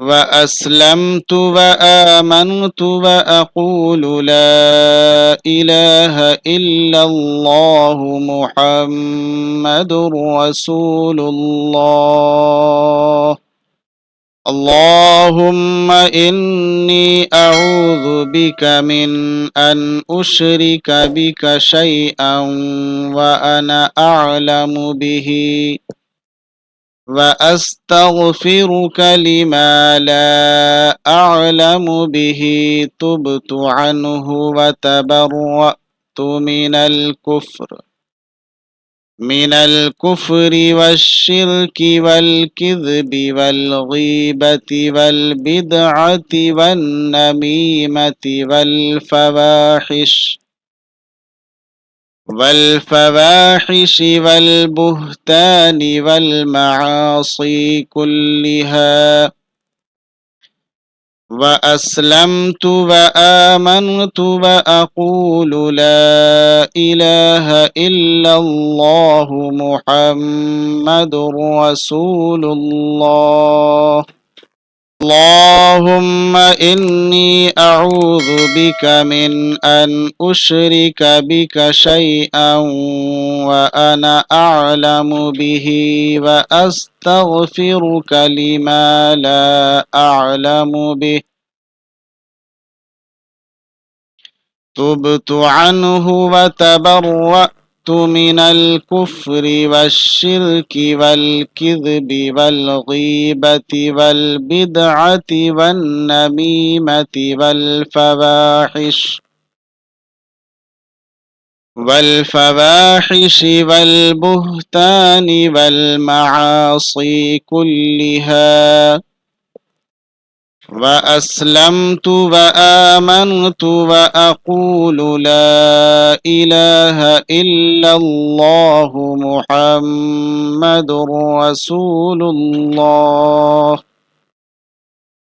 وأسلمت وآمنت وأقول لا إله إلا الله محمد رسول الله. اللهم إني أعوذ بك من أن أشرك بك شيئا وأنا أعلم به وأستغفرك لما لا أعلم به تبت عنه وتبرأت من الكفر والشرك والكذب والغيبة والبدعة والنميمة والفواحش والبهتان والمعاصي كلها. وأسلمت وآمنت وأقول لا إله إلا الله محمد رسول الله. اللهم إني أعوذ بك من أن أشرك بك شيئا وأنا أعلم به وأستغفرك لما لا أعلم به تبت عنه وتبرأت من الكفر والشرك والكذب والغيبة والبدعة والنميمة والفواحش والبهتان والمعاصي كلها. وأسلمت وآمنت وأقول لا إله إلا الله محمد رسول الله.